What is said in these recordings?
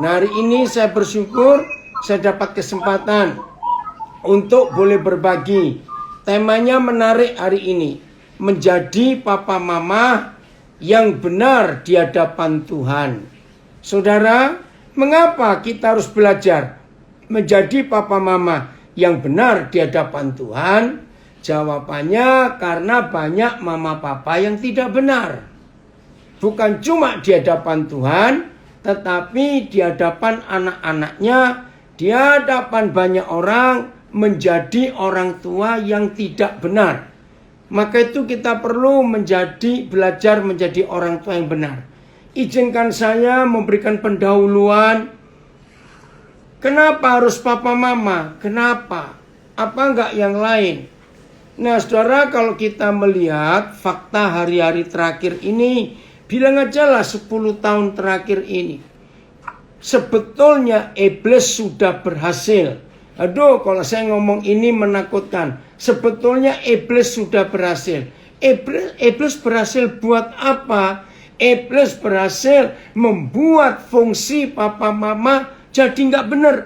Nah, hari ini saya bersyukur saya dapat kesempatan untuk boleh berbagi. Temanya menarik hari ini. Menjadi papa mama yang benar di hadapan Tuhan. Saudara, mengapa kita harus belajar menjadi papa mama yang benar di hadapan Tuhan? Jawabannya karena banyak mama papa yang tidak benar. Bukan cuma di hadapan Tuhan, tetapi di hadapan anak-anaknya, di hadapan banyak orang menjadi orang tua yang tidak benar. Maka itu kita perlu belajar menjadi orang tua yang benar. Izinkan saya memberikan pendahuluan. Kenapa harus papa mama? Kenapa? Apa enggak yang lain? Nah, saudara, kalau kita melihat fakta hari-hari terakhir ini, bilang aja lah 10 tahun terakhir ini, sebetulnya iblis sudah berhasil. Aduh, kalau saya ngomong ini menakutkan. Sebetulnya iblis sudah berhasil. Iblis berhasil buat apa? Iblis berhasil membuat fungsi papa mama jadi nggak benar.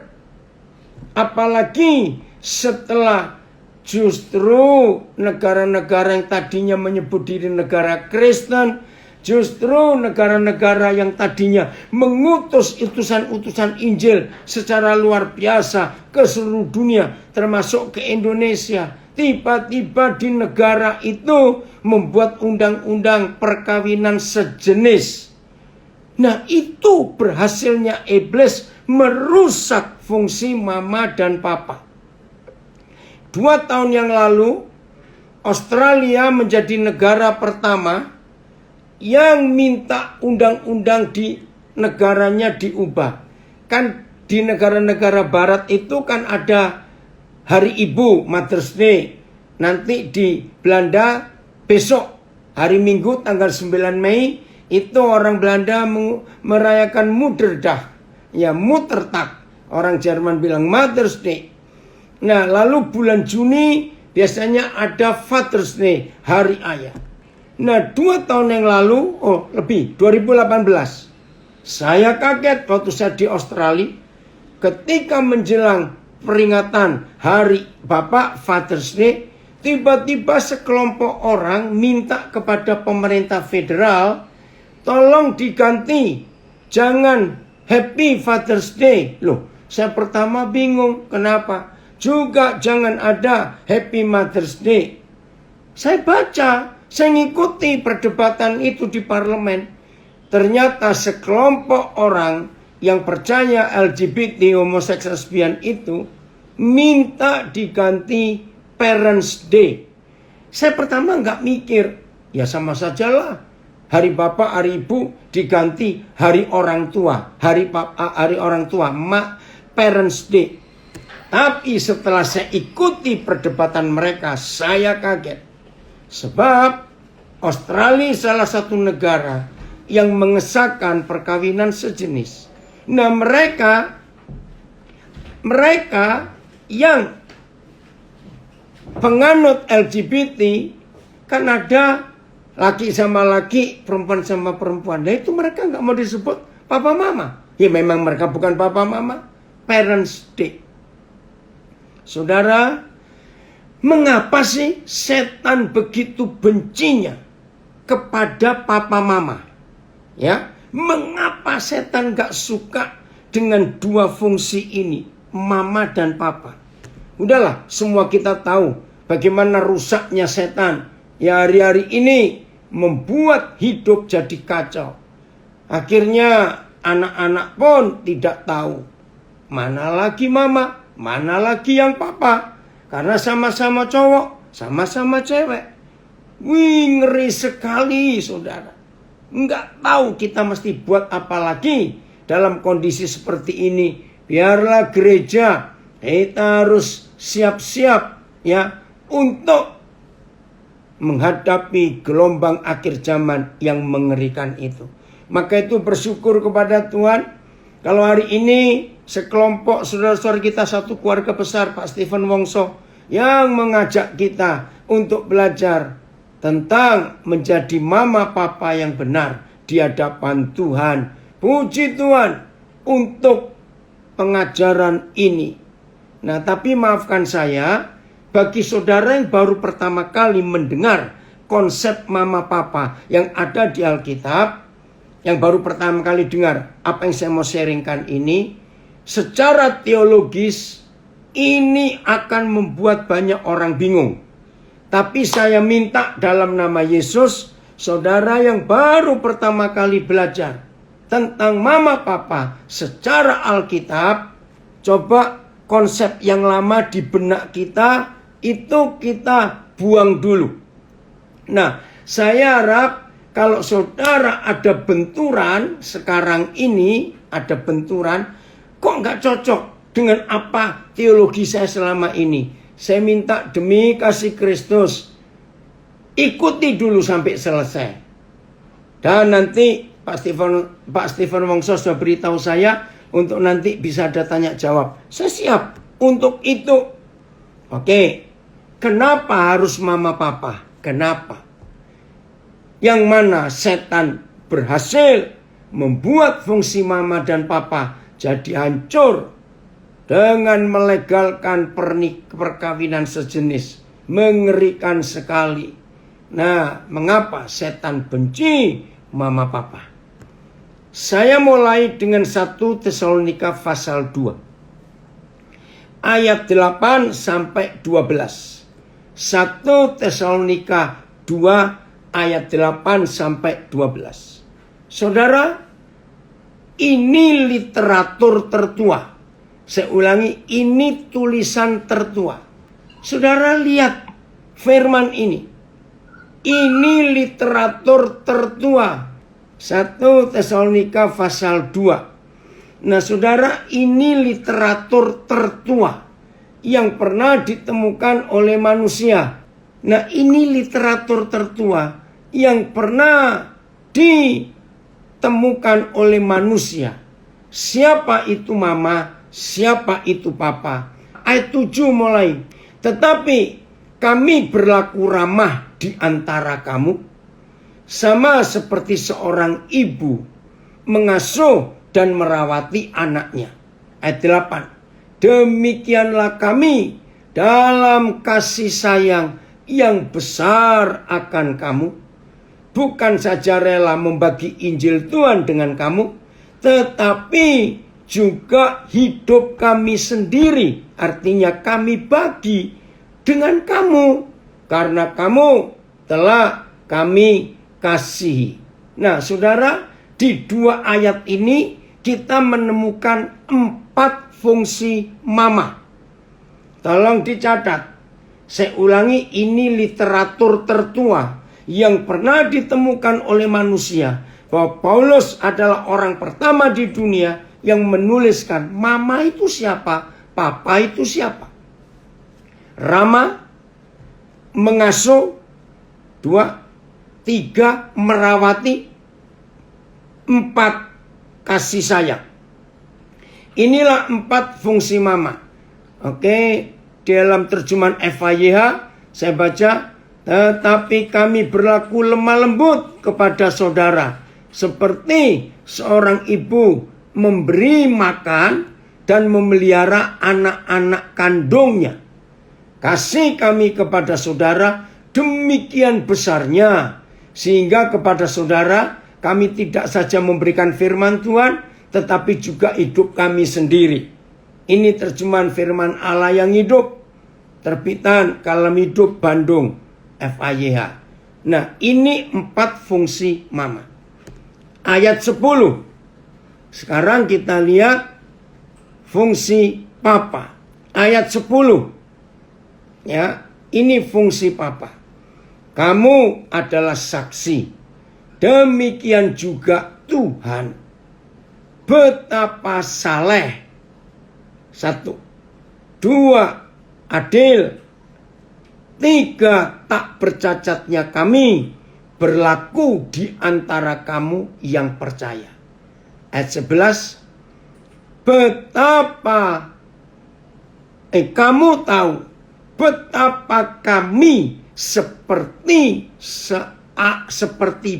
Apalagi setelah justru negara-negara yang tadinya menyebut diri negara Kristen, justru negara-negara yang tadinya mengutus utusan-utusan Injil secara luar biasa ke seluruh dunia, termasuk ke Indonesia, tiba-tiba di negara itu membuat undang-undang perkawinan sejenis. Nah, itu berhasilnya iblis merusak fungsi mama dan papa. 2 tahun yang lalu, Australia menjadi negara pertama yang minta undang-undang di negaranya diubah. Kan di negara-negara barat itu kan ada Hari Ibu, Mother's Day. Nanti di Belanda besok, hari Minggu tanggal 9 Mei, itu orang Belanda merayakan Moederdag. Ya, Muttertag. Orang Jerman bilang Mother's Day. Nah, lalu bulan Juni biasanya ada Father's Day, Hari Ayah. Nah, 2 tahun yang lalu, 2018, saya kaget waktu saya di Australia, ketika menjelang peringatan Hari Bapak Father's Day, tiba-tiba sekelompok orang minta kepada pemerintah federal, tolong diganti, jangan Happy Father's Day. Loh, saya pertama bingung, kenapa? Juga jangan ada Happy Mother's Day. Saya baca, saya ngikuti perdebatan itu di parlemen. Ternyata sekelompok orang yang percaya LGBT homoseksual lesbian itu minta diganti Parents Day. Saya pertama nggak mikir, ya sama sajalah. Hari Bapak, Hari Ibu diganti Hari Orang Tua, Hari Orang Tua, Parents Day. Tapi setelah saya ikuti perdebatan mereka, saya kaget. Sebab Australia salah satu negara yang mengesahkan perkawinan sejenis. Nah, mereka yang penganut LGBT kan ada laki sama laki, perempuan sama perempuan. Nah, itu mereka nggak mau disebut papa mama. Ya memang mereka bukan papa mama. Parents Day. Saudara, mengapa sih setan begitu bencinya kepada papa mama? Ya, mengapa setan gak suka dengan 2 fungsi ini, mama dan papa? Udahlah, semua kita tahu bagaimana rusaknya setan. Ya, hari-hari ini membuat hidup jadi kacau. Akhirnya anak-anak pun tidak tahu mana lagi mama, mana lagi yang papa. Karena sama-sama cowok, sama-sama cewek. Wih, ngeri sekali, saudara. Nggak tahu kita mesti buat apa lagi dalam kondisi seperti ini. Biarlah gereja, kita harus siap-siap ya untuk menghadapi gelombang akhir zaman yang mengerikan itu. Maka itu bersyukur kepada Tuhan. Kalau hari ini sekelompok saudara-saudara kita, satu keluarga besar, Pak Stephen Wongso, yang mengajak kita untuk belajar tentang menjadi mama papa yang benar di hadapan Tuhan. Puji Tuhan, untuk pengajaran ini. Nah, tapi maafkan saya, bagi saudara yang baru pertama kali mendengar konsep mama papa yang ada di Alkitab, yang baru pertama kali dengar apa yang saya mau sharingkan ini, secara teologis ini akan membuat banyak orang bingung. Tapi saya minta dalam nama Yesus, saudara yang baru pertama kali belajar tentang mama papa secara Alkitab, coba konsep yang lama di benak kita itu kita buang dulu. Nah, saya harap kalau saudara ada benturan sekarang ini, ada benturan, kok nggak cocok dengan apa teologi saya selama ini. Saya minta demi kasih Kristus, ikuti dulu sampai selesai. Dan nanti Pak Stephen Wongso sudah beritahu saya untuk nanti bisa ada tanya jawab. Saya siap untuk itu. Oke, kenapa harus mama papa? Kenapa? Yang mana setan berhasil membuat fungsi mama dan papa jadi hancur dengan melegalkan perkawinan sejenis. Mengerikan sekali. Nah, mengapa setan benci mama papa? Saya mulai dengan 1 Tesalonika pasal 2. Ayat 8 sampai 12. 1 Tesalonika 2 ayat 8 sampai 12. Saudara, ini literatur tertua. Saya ulangi, ini tulisan tertua. Saudara lihat firman ini. Ini literatur tertua. 1 Tesalonika pasal 2. Nah, saudara, ini literatur tertua yang pernah ditemukan oleh manusia. Nah, ini literatur tertua yang pernah ditemukan oleh manusia. Siapa itu mama? Siapa itu papa? Ayat 7 mulai. Tetapi kami berlaku ramah di antara kamu, sama seperti seorang ibu mengasuh dan merawati anaknya. Ayat 8. Demikianlah kami dalam kasih sayang yang besar akan kamu. Bukan saja rela membagi Injil Tuhan dengan kamu, tetapi juga hidup kami sendiri. Artinya kami bagi dengan kamu, karena kamu telah kami kasihi. Nah, saudara, di 2 ayat ini kita menemukan 4 fungsi mama. Tolong dicatat. Saya ulangi, ini literatur tertua yang pernah ditemukan oleh manusia. Bahwa Paulus adalah orang pertama di dunia yang menuliskan mama itu siapa, papa itu siapa. Rama, mengasuh, 2. 3. Merawati. 4. Kasih sayang. Inilah 4 fungsi mama. Oke, dalam terjemahan FAYH saya baca, tetapi kami berlaku lemah lembut kepada saudara, seperti seorang ibu memberi makan dan memelihara anak-anak kandungnya. Kasih kami kepada saudara demikian besarnya, sehingga kepada saudara kami tidak saja memberikan firman Tuhan, tetapi juga hidup kami sendiri. Ini terjemahan firman Allah yang hidup, terbitan Kalam Hidup Bandung, FAYH. Nah, ini 4 fungsi mama. Ayat 10. Sekarang kita lihat fungsi papa. Ayat 10. Ya, ini fungsi papa. Kamu adalah saksi. Demikian juga Tuhan. Betapa saleh. 1. 2. Adil. 3. Tak bercacatnya kami berlaku di antara kamu yang percaya. Ayat 11. Betapa kamu tahu betapa kami seperti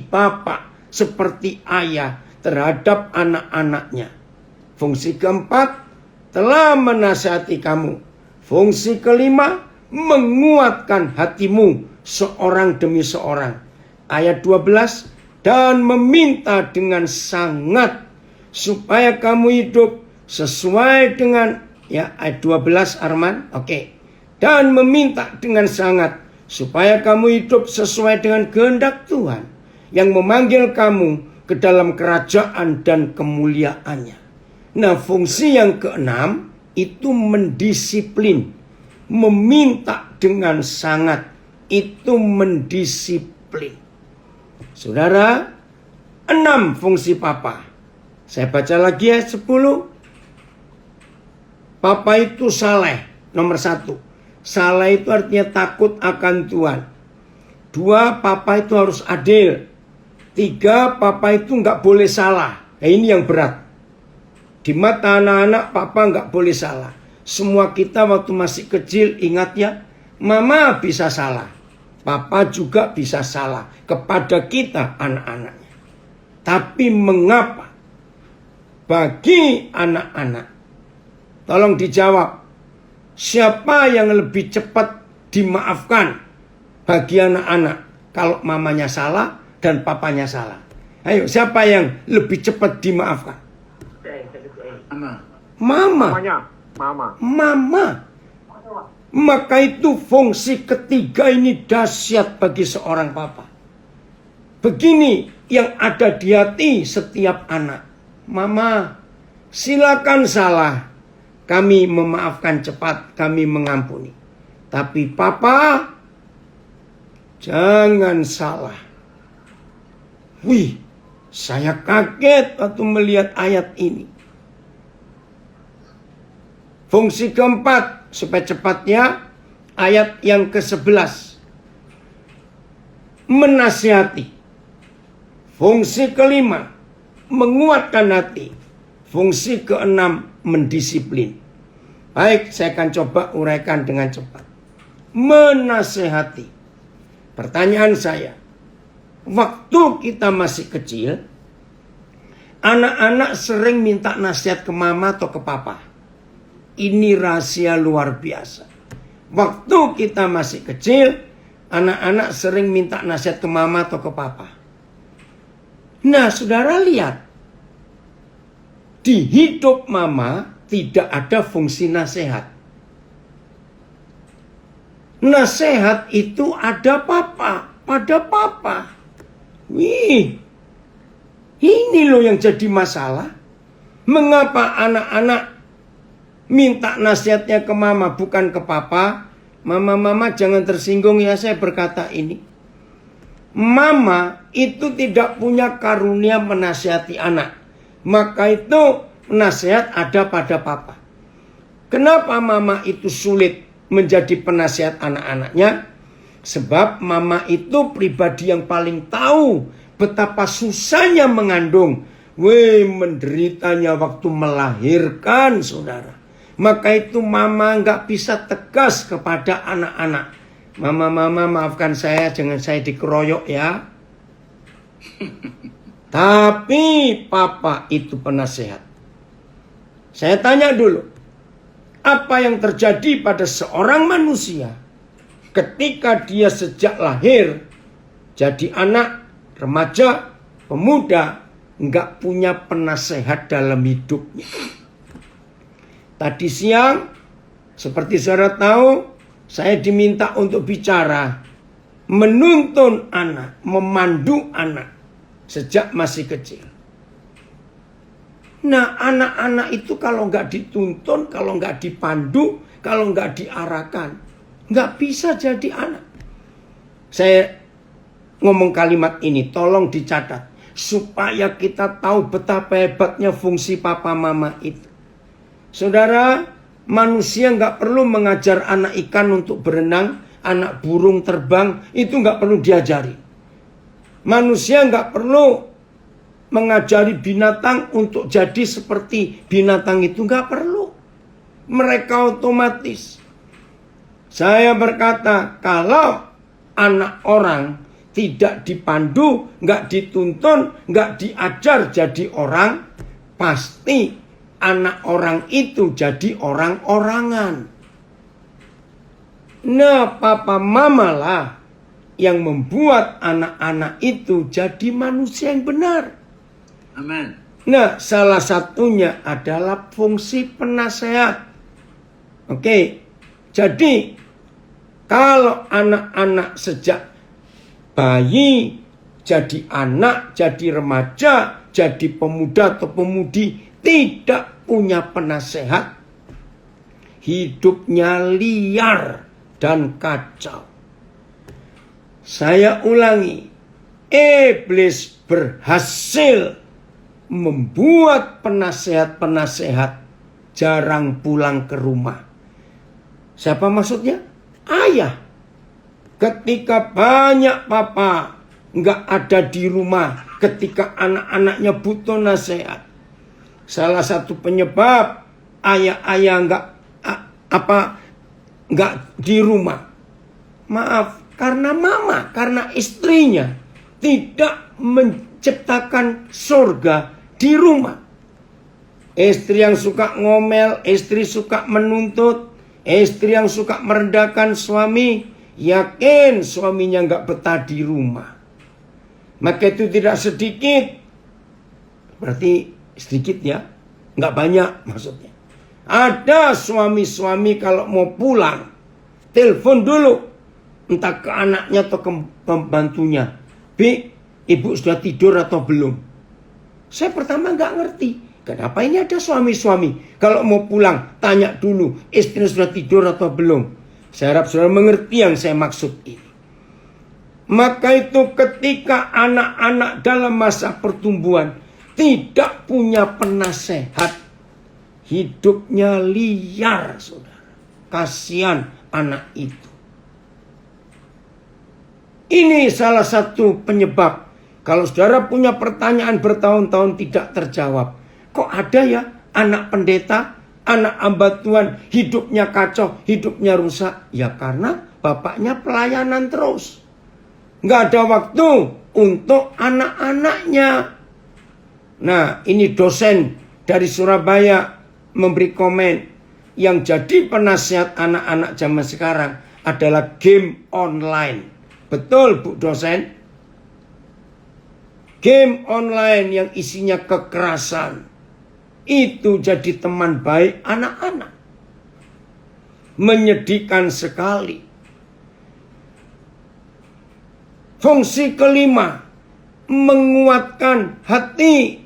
bapak, seperti ayah terhadap anak-anaknya. Fungsi keempat, telah menasihati kamu. Fungsi kelima, menguatkan hatimu seorang demi seorang. Ayat 12, dan meminta dengan sangat supaya kamu hidup sesuai dengan, ya ayat 12 Arman, oke. Dan meminta dengan sangat supaya kamu hidup sesuai dengan kehendak Tuhan yang memanggil kamu ke dalam kerajaan dan kemuliaannya. Nah, fungsi yang keenam itu mendisiplin, meminta dengan sangat, itu mendisiplin. Saudara, 6 fungsi papa. Saya baca lagi ya, 10. Papa itu saleh, nomor 1. Saleh itu artinya takut akan Tuhan. 2, papa itu harus adil. 3, papa itu nggak boleh salah. Nah, ini yang berat. Di mata anak-anak, papa nggak boleh salah. Semua kita waktu masih kecil, ingat ya, mama bisa salah. Papa juga bisa salah kepada kita anak-anaknya. Tapi mengapa bagi anak-anak? Tolong dijawab. Siapa yang lebih cepat dimaafkan bagi anak-anak kalau mamanya salah dan papanya salah? Ayo, siapa yang lebih cepat dimaafkan? Mama. Maka itu fungsi ketiga ini dahsyat bagi seorang papa. Begini yang ada di hati setiap anak. Mama, silakan salah. Kami memaafkan cepat, kami mengampuni. Tapi papa, jangan salah. Wih, saya kaget waktu melihat ayat ini. Fungsi keempat, supaya cepatnya, ayat yang ke-11. Menasihati. Fungsi kelima, menguatkan hati. Fungsi keenam, mendisiplin. Baik, saya akan coba uraikan dengan cepat. Menasihati. Pertanyaan saya, waktu kita masih kecil, anak-anak sering minta nasihat ke mama atau ke papa. Ini rahasia luar biasa. Waktu kita masih kecil, anak-anak sering minta nasihat ke mama atau ke papa. Nah, saudara lihat. Di hidup mama tidak ada fungsi nasihat. Nasihat itu ada papa, pada papa. Wih, ini loh yang jadi masalah. Mengapa anak-anak minta nasihatnya ke mama bukan ke papa? Mama jangan tersinggung ya saya berkata ini. Mama itu tidak punya karunia menasihati anak. Maka itu nasihat ada pada papa. Kenapa mama itu sulit menjadi penasihat anak-anaknya? Sebab mama itu pribadi yang paling tahu betapa susahnya mengandung. Weh, menderitanya waktu melahirkan, saudara. Maka itu mama nggak bisa tegas kepada anak-anak. Mama maafkan saya, jangan saya dikeroyok ya. Tapi papa itu penasehat. Saya tanya dulu, apa yang terjadi pada seorang manusia ketika dia sejak lahir jadi anak, remaja, pemuda, nggak punya penasehat dalam hidupnya? Tadi siang, seperti saudara tahu, saya diminta untuk bicara, menuntun anak, memandu anak sejak masih kecil. Nah, anak-anak itu kalau nggak dituntun, kalau nggak dipandu, kalau nggak diarahkan, nggak bisa jadi anak. Saya ngomong kalimat ini, tolong dicatat, supaya kita tahu betapa hebatnya fungsi papa mama itu. Saudara, manusia nggak perlu mengajar anak ikan untuk berenang, anak burung terbang, itu nggak perlu diajari. Manusia nggak perlu mengajari binatang untuk jadi seperti binatang itu, nggak perlu. Mereka otomatis. Saya berkata, kalau anak orang tidak dipandu, nggak dituntun, nggak diajar jadi orang, pasti anak orang itu jadi orang-orangan. Nah, papa mama lah yang membuat anak-anak itu jadi manusia yang benar. Amen. Nah, salah satunya adalah fungsi penasehat. Oke, jadi kalau anak-anak sejak bayi, jadi anak, jadi remaja, jadi pemuda atau pemudi, tidak punya penasehat, hidupnya liar dan kacau. Saya ulangi, iblis berhasil membuat penasehat-penasehat jarang pulang ke rumah. Siapa maksudnya? Ayah. Ketika banyak papa nggak ada di rumah, ketika anak-anaknya butuh nasihat. Salah satu penyebab ayah-ayah nggak di rumah. Maaf, karena mama, karena istrinya tidak menciptakan surga di rumah. Istri yang suka ngomel, istri suka menuntut, istri yang suka merendahkan suami, yakin suaminya nggak betah di rumah. Maka itu tidak sedikit, berarti sedikit ya, nggak banyak maksudnya. Ada suami-suami kalau mau pulang, telepon dulu, entah ke anaknya atau ke pembantunya. Bi, ibu sudah tidur atau belum? Saya pertama nggak ngerti. Kenapa ini ada suami-suami? Kalau mau pulang, tanya dulu, istri sudah tidur atau belum? Saya harap saudara mengerti yang saya maksud ini. Maka itu ketika anak-anak dalam masa pertumbuhan tidak punya penasehat, hidupnya liar, saudara. Kasihan anak itu. Ini salah satu penyebab. Kalau saudara punya pertanyaan bertahun-tahun tidak terjawab. Kok ada ya anak pendeta, anak hamba Tuhan hidupnya kacau, hidupnya rusak? Ya karena bapaknya pelayanan terus. Nggak ada waktu untuk anak-anaknya. Nah, ini dosen dari Surabaya memberi komen. Yang jadi penasihat anak-anak zaman sekarang adalah game online. Betul, Bu dosen? Game online yang isinya kekerasan. Itu jadi teman baik anak-anak. Menyedihkan sekali. Fungsi kelima, menguatkan hati.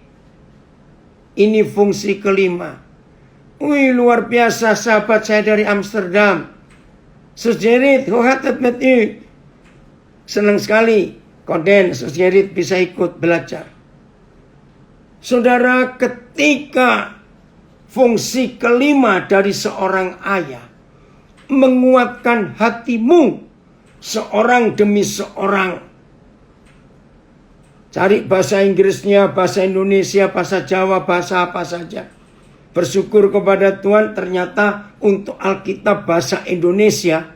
Ini fungsi kelima. Wih, luar biasa sahabat saya dari Amsterdam. Sujerit, hohatet met u. Senang sekali, Koden, Sujerit bisa ikut belajar. Saudara, ketika fungsi kelima dari seorang ayah menguatkan hatimu seorang demi seorang. Cari bahasa Inggrisnya, bahasa Indonesia, bahasa Jawa, bahasa apa saja. Bersyukur kepada Tuhan, ternyata untuk Alkitab bahasa Indonesia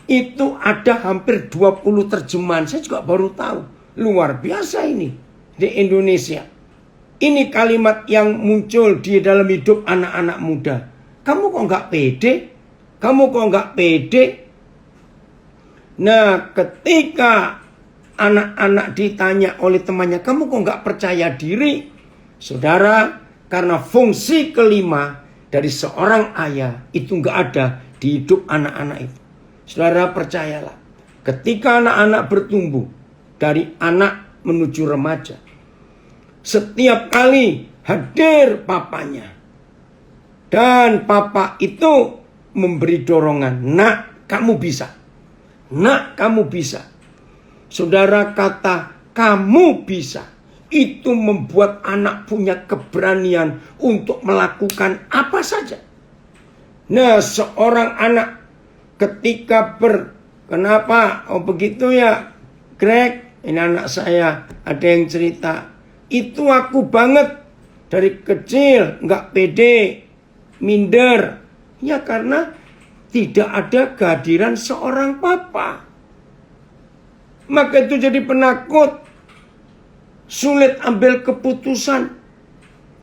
itu ada hampir 20 terjemahan. Saya juga baru tahu. Luar biasa ini di Indonesia. Ini kalimat yang muncul di dalam hidup anak-anak muda. Kamu kok nggak pede? Kamu kok nggak pede? Nah, ketika anak-anak ditanya oleh temannya, kamu kok nggak percaya diri? Saudara, karena fungsi kelima dari seorang ayah itu nggak ada di hidup anak-anak itu. Saudara, percayalah, ketika anak-anak bertumbuh dari anak menuju remaja, setiap kali hadir papanya, dan papa itu memberi dorongan, nak, kamu bisa. Nak, kamu bisa. Saudara, kata kamu bisa itu membuat anak punya keberanian untuk melakukan apa saja. Nah, seorang anak ketika kenapa? Oh begitu ya, Greg, ini anak saya, ada yang cerita. Itu aku banget dari kecil, nggak pede, minder. Ya karena tidak ada kehadiran seorang papa. Maka itu jadi penakut. Sulit ambil keputusan.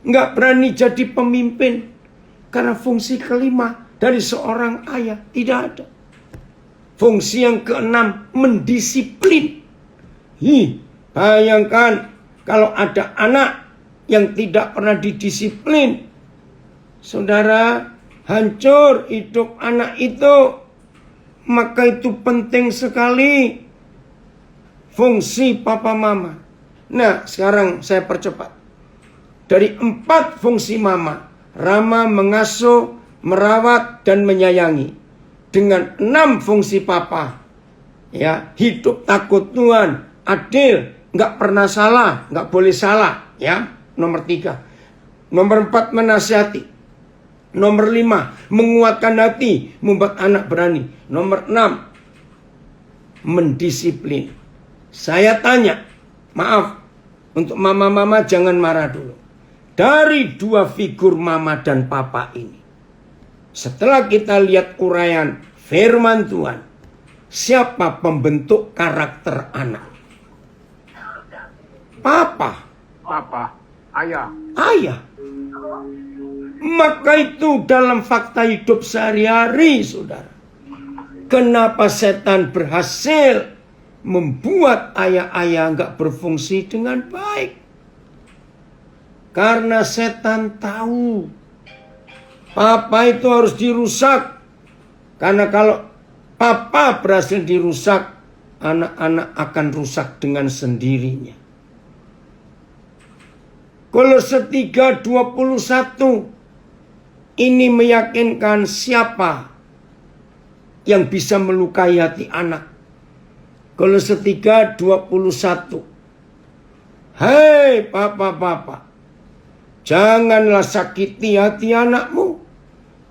nggak berani jadi pemimpin. Karena fungsi kelima dari seorang ayah tidak ada. Fungsi yang keenam, mendisiplin. Bayangkan kalau ada anak yang tidak pernah didisiplin. Saudara, hancur hidup anak itu. Maka itu penting sekali fungsi papa mama. Nah, sekarang saya percepat. Dari 4 fungsi mama, ramah, mengasuh, merawat, dan menyayangi. Dengan 6 fungsi papa, ya, hidup takut Tuhan, adil, nggak pernah salah, nggak boleh salah, ya. Nomor 3. Nomor 4, menasihati. Nomor 5, menguatkan hati, membuat anak berani. Nomor 6, mendisiplin. Saya tanya, maaf, untuk mama-mama jangan marah dulu. Dari 2 figur mama dan papa ini, setelah kita lihat uraian firman Tuhan, siapa pembentuk karakter anak? Papa, ayah. Maka itu dalam fakta hidup sehari-hari, saudara. Kenapa setan berhasil membuat ayah-ayah nggak berfungsi dengan baik? Karena setan tahu papa itu harus dirusak. Karena kalau papa berhasil dirusak, anak-anak akan rusak dengan sendirinya. Kolose 3:21 ini meyakinkan siapa yang bisa melukai hati anak. Kolose 3:21. Hei papa, janganlah sakiti hati anakmu.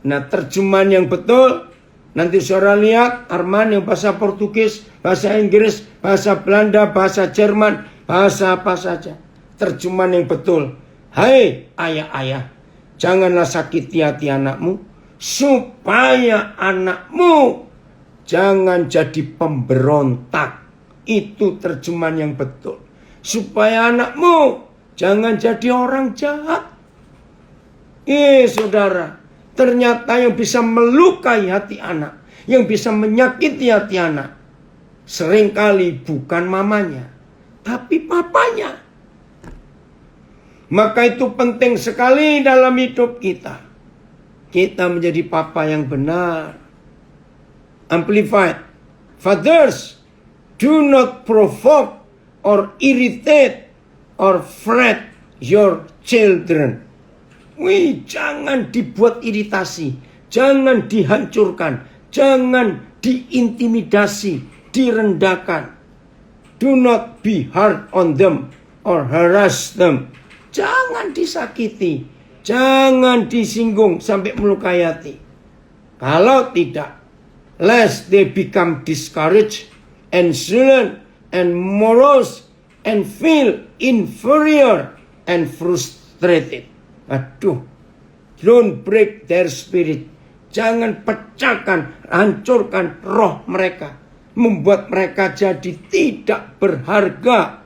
Nah, terjemahan yang betul, nanti saudara lihat, Arman yang bahasa Portugis, bahasa Inggris, bahasa Belanda, bahasa Jerman, bahasa apa saja. Terjemahan yang betul. Hai ayah-ayah, janganlah sakiti hati anakmu, supaya anakmu jangan jadi pemberontak. Itu terjemahan yang betul. Supaya anakmu jangan jadi orang jahat. Saudara, ternyata yang bisa melukai hati anak, yang bisa menyakiti hati anak, seringkali bukan mamanya, tapi papanya. Maka itu penting sekali dalam hidup kita. Kita menjadi papa yang benar. Amplified. Fathers, do not provoke or irritate or fret your children. Jangan dibuat iritasi, jangan dihancurkan, jangan diintimidasi, direndahkan. Do not be hard on them or harass them. Jangan disakiti, jangan disinggung sampai melukai hati. Kalau tidak, lest they become discouraged and sullen and morose and feel inferior and frustrated. Don't break their spirit. Jangan pecahkan, hancurkan roh mereka, membuat mereka jadi tidak berharga.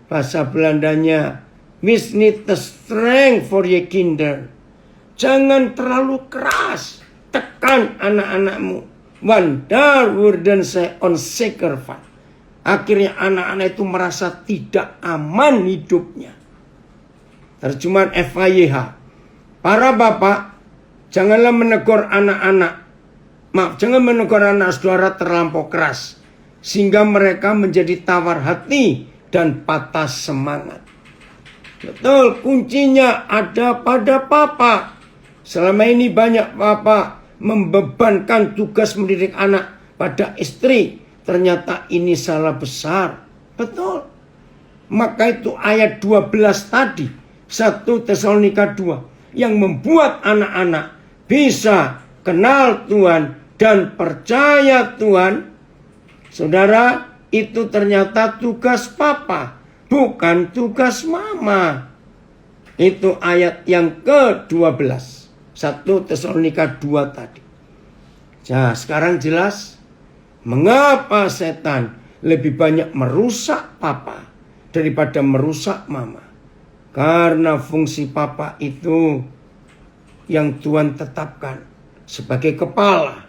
Bahasa Belandanya, "Mis niet te streng voor je kinder." Jangan terlalu keras, tekan anak-anakmu. Want daar worden zij onzeker van. Akhirnya anak-anak itu merasa tidak aman hidupnya. Terjemahan FIYH. Para bapak, janganlah menegur anak-anak. Jangan menegur anak saudara terlampau keras, sehingga mereka menjadi tawar hati dan patah semangat. Betul, kuncinya ada pada papa. Selama ini banyak papa membebankan tugas mendidik anak pada istri. Ternyata ini salah besar. Betul. Maka itu ayat 12 tadi, 1 Tesalonika 2, yang membuat anak-anak bisa kenal Tuhan dan percaya Tuhan. Saudara, itu ternyata tugas papa, bukan tugas mama. Itu ayat yang ke-12, 1 Tesalonika 2 tadi. Nah, sekarang jelas mengapa setan lebih banyak merusak papa daripada merusak mama. Karena fungsi papa itu yang Tuhan tetapkan sebagai kepala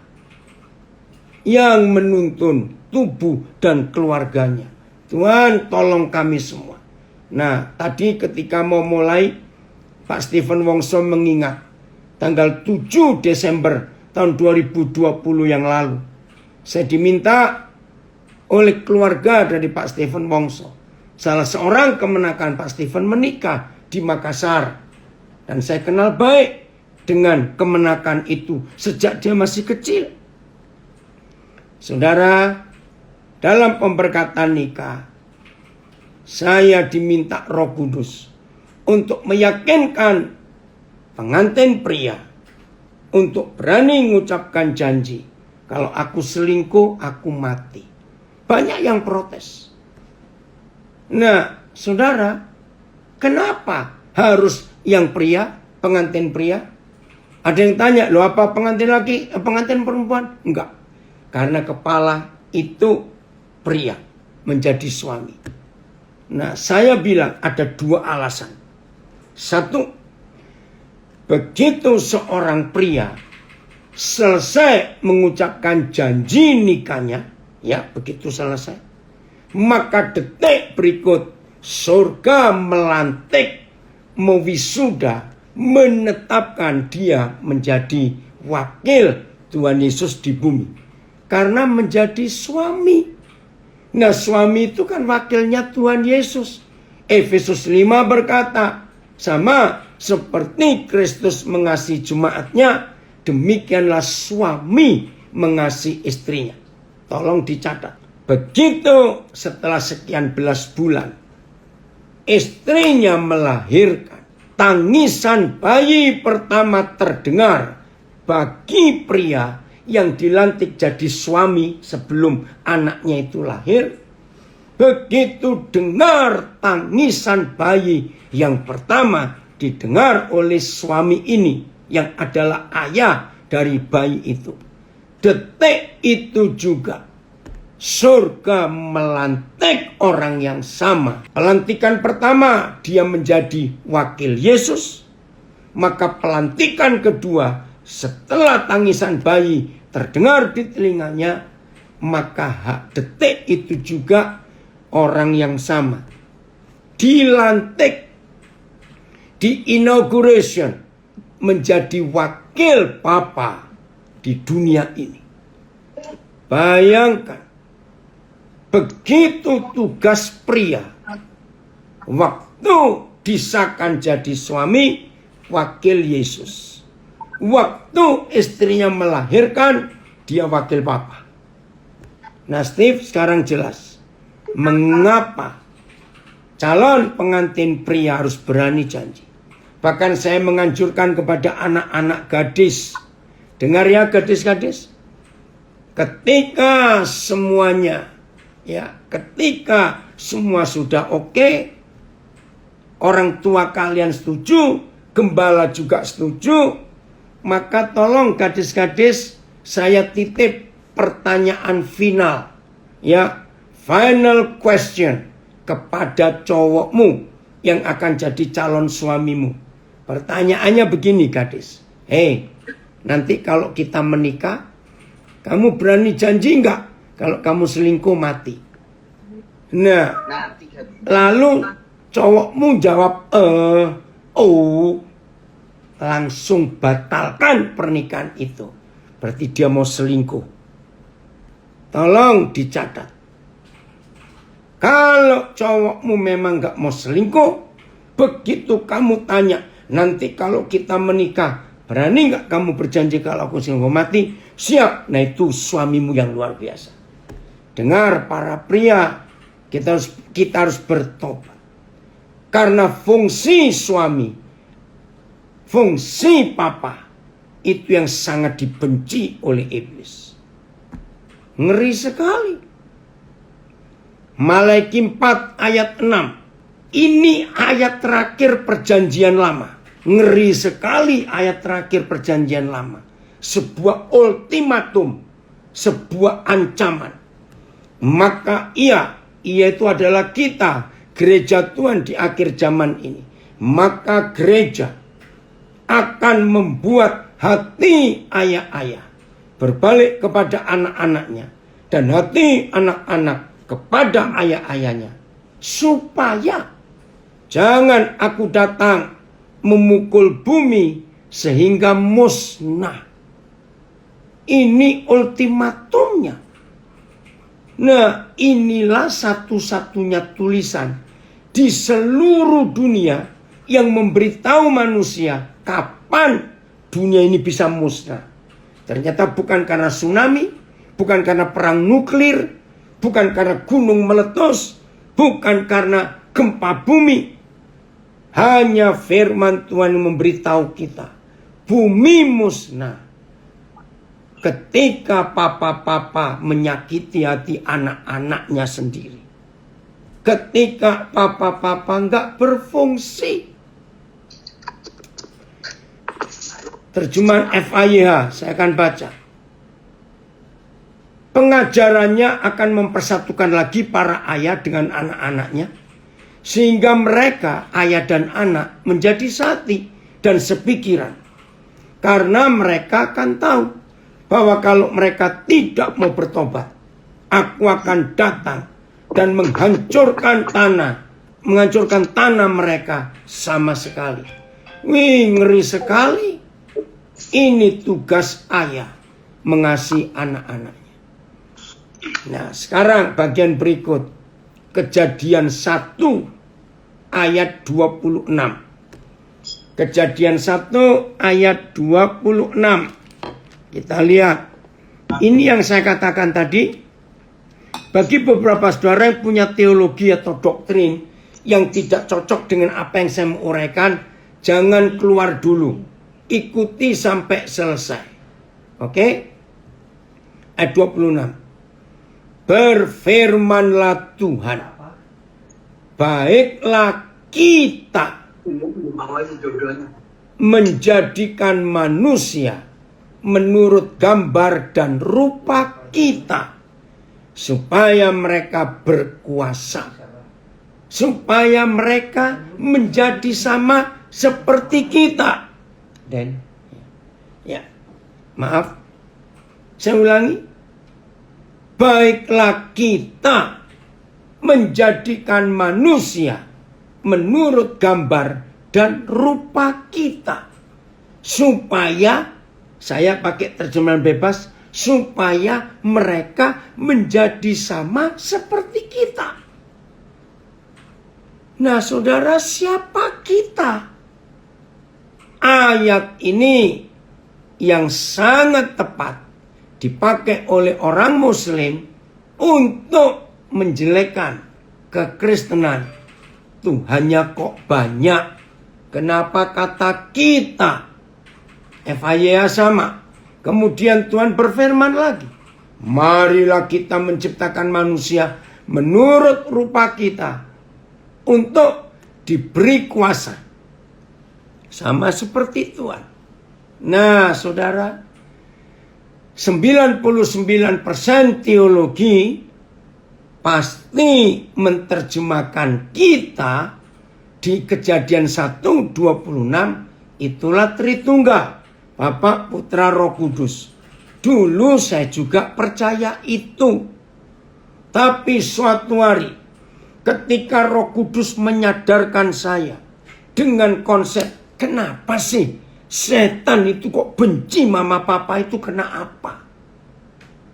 yang menuntun tubuh dan keluarganya. Tuhan tolong kami semua. Nah, tadi ketika mau mulai, Pak Stephen Wongso mengingat tanggal 7 Desember tahun 2020 yang lalu. Saya diminta oleh keluarga dari Pak Stephen Wongso, salah seorang kemenakan Pak Stephen, menikah di Makassar. Dan saya kenal baik dengan kemenakan itu sejak dia masih kecil. Saudara, dalam pemberkatan nikah, saya diminta Roh Kudus untuk meyakinkan pengantin pria untuk berani mengucapkan janji, kalau aku selingkuh, aku mati. Banyak yang protes. Nah, saudara, kenapa harus yang pria, pengantin pria? Ada yang tanya, loh apa pengantin laki, pengantin perempuan? Enggak. Karena kepala itu pria menjadi suami. Nah, saya bilang ada dua alasan. Satu, begitu seorang pria selesai mengucapkan janji nikahnya, ya begitu selesai, maka detik berikut surga melantik, mewisuda, menetapkan dia menjadi wakil Tuhan Yesus di bumi. Karena menjadi suami. Nah, suami itu kan wakilnya Tuhan Yesus. Efesus 5 berkata, sama seperti Kristus mengasihi jemaatnya, demikianlah suami mengasihi istrinya. Tolong dicatat. Begitu setelah sekian belas bulan, istrinya melahirkan, tangisan bayi pertama terdengar bagi pria yang dilantik jadi suami sebelum anaknya itu lahir. Begitu dengar tangisan bayi yang pertama didengar oleh suami ini, yang adalah ayah dari bayi itu, detik itu juga surga melantik orang yang sama. Pelantikan pertama dia menjadi wakil Yesus. Maka pelantikan kedua, setelah tangisan bayi terdengar di telinganya, maka detik itu juga orang yang sama dilantik, di inauguration menjadi wakil Papa di dunia ini. Bayangkan, begitu tugas pria waktu disahkan jadi suami, wakil Yesus. Waktu istrinya melahirkan, dia wakil Papa. Nah, Steve, sekarang jelas mengapa calon pengantin pria harus berani janji. Bahkan saya menganjurkan kepada anak-anak gadis. Dengar ya gadis-gadis. Ketika semuanya, ketika semua sudah oke, orang tua kalian setuju, gembala juga setuju, maka tolong gadis-gadis, saya titip pertanyaan final, final question kepada cowokmu yang akan jadi calon suamimu. Pertanyaannya begini, gadis. Nanti kalau kita menikah, kamu berani janji enggak kalau kamu selingkuh mati? Nah, lalu cowokmu jawab langsung batalkan pernikahan itu. Berarti dia mau selingkuh. Tolong dicatat. Kalau cowokmu memang gak mau selingkuh, begitu kamu tanya, nanti kalau kita menikah, berani gak kamu berjanji kalau aku selingkuh mati? Siap. Nah, itu suamimu yang luar biasa. Dengar para pria, kita harus bertobat. Karena fungsi suami, fungsi papa, itu yang sangat dibenci oleh iblis. Ngeri sekali. Malaiki 4 ayat 6. Ini ayat terakhir perjanjian lama. Ngeri sekali ayat terakhir perjanjian lama. Sebuah ultimatum, sebuah ancaman. Maka ia itu adalah kita, gereja Tuhan di akhir zaman ini, maka gereja akan membuat hati ayah-ayah berbalik kepada anak-anaknya, dan hati anak-anak kepada ayah-ayahnya, supaya jangan aku datang memukul bumi sehingga musnah. Ini ultimatumnya. Nah, inilah satu-satunya tulisan di seluruh dunia yang memberitahu manusia kapan dunia ini bisa musnah. Ternyata bukan karena tsunami, bukan karena perang nuklir, bukan karena gunung meletus, bukan karena gempa bumi. Hanya firman Tuhan yang memberitahu kita, bumi musnah ketika papa-papa menyakiti hati anak-anaknya sendiri. Ketika papa-papa nggak berfungsi. Terjemahan FAYH saya akan baca. Pengajarannya akan mempersatukan lagi para ayah dengan anak-anaknya, sehingga mereka, ayah dan anak, menjadi satu dan sepikiran. Karena mereka akan tahu bahwa kalau mereka tidak mau bertobat, aku akan datang dan menghancurkan tanah mereka sama sekali. Wih, ngeri sekali. Ini tugas ayah, mengasihi anak-anaknya. Nah, sekarang bagian berikut. Kejadian 1 ayat 26. Kejadian 1 ayat 26. Kita lihat. Ini yang saya katakan tadi. Bagi beberapa saudara yang punya teologi atau doktrin yang tidak cocok dengan apa yang saya mau uraikan, jangan keluar dulu. Ikuti sampai selesai. Oke? Ayat 26. Berfirmanlah Tuhan, baiklah kita menjadikan manusia menurut gambar dan rupa kita, supaya mereka berkuasa, supaya mereka menjadi sama seperti kita. Dan ya, maaf, saya ulangi. Baiklah kita menjadikan manusia menurut gambar dan rupa kita, supaya, saya pakai terjemahan bebas, supaya mereka menjadi sama seperti kita. Nah, saudara, siapa kita? Ayat ini yang sangat tepat dipakai oleh orang Muslim untuk menjelekkan kekristenan. Tuhannya kok banyak. Kenapa kata kita? FAYH sama. Kemudian Tuhan berfirman lagi, marilah kita menciptakan manusia menurut rupa kita, untuk diberi kuasa sama seperti Tuhan. Nah, saudara, 99% teologi pasti menerjemahkan kita di Kejadian 1:26, itulah Tritunggal, Bapa, Putra, Roh Kudus. Dulu saya juga percaya itu. Tapi suatu hari ketika Roh Kudus menyadarkan saya dengan konsep, kenapa sih setan itu kok benci mama papa, itu kena apa?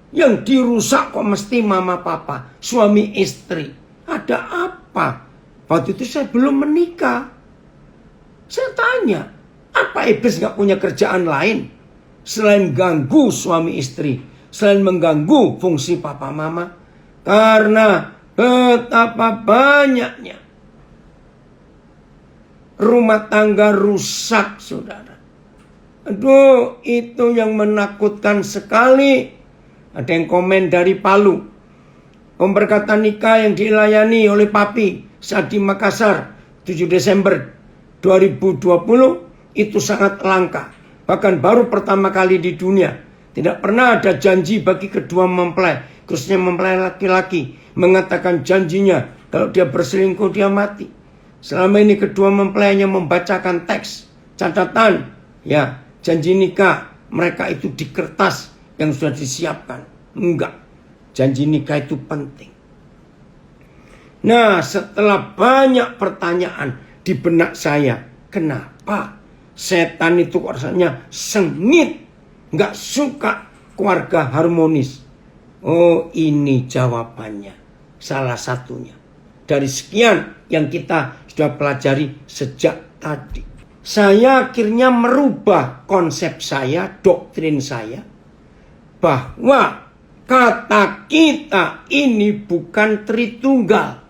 Yang dirusak kok mesti mama papa, suami istri. Ada apa? Waktu itu saya belum menikah. Saya tanya, apa iblis gak punya kerjaan lain selain ganggu suami istri, selain mengganggu fungsi papa mama? Karena betapa banyaknya rumah tangga rusak, saudara. Aduh, itu yang menakutkan sekali. Ada yang komen dari Palu. Pemberkatan nikah yang dilayani oleh Papi saat di Makassar 7 Desember 2020 itu sangat langka. Bahkan baru pertama kali di dunia. Tidak pernah ada janji bagi kedua mempelai, khususnya mempelai laki-laki, mengatakan janjinya Kalau dia berselingkuh, dia mati. Selama ini kedua mempelai hanya membacakan teks, catatan, ya, janji nikah. Mereka itu di kertas yang sudah disiapkan. Enggak. Janji nikah itu penting. Nah, setelah banyak pertanyaan di benak saya, kenapa setan itu rasanya sengit, nggak suka keluarga harmonis? Oh, ini jawabannya, salah satunya dari sekian yang kita sudah pelajari sejak tadi. Saya akhirnya merubah konsep saya, doktrin saya, bahwa kata kita ini bukan Tritunggal.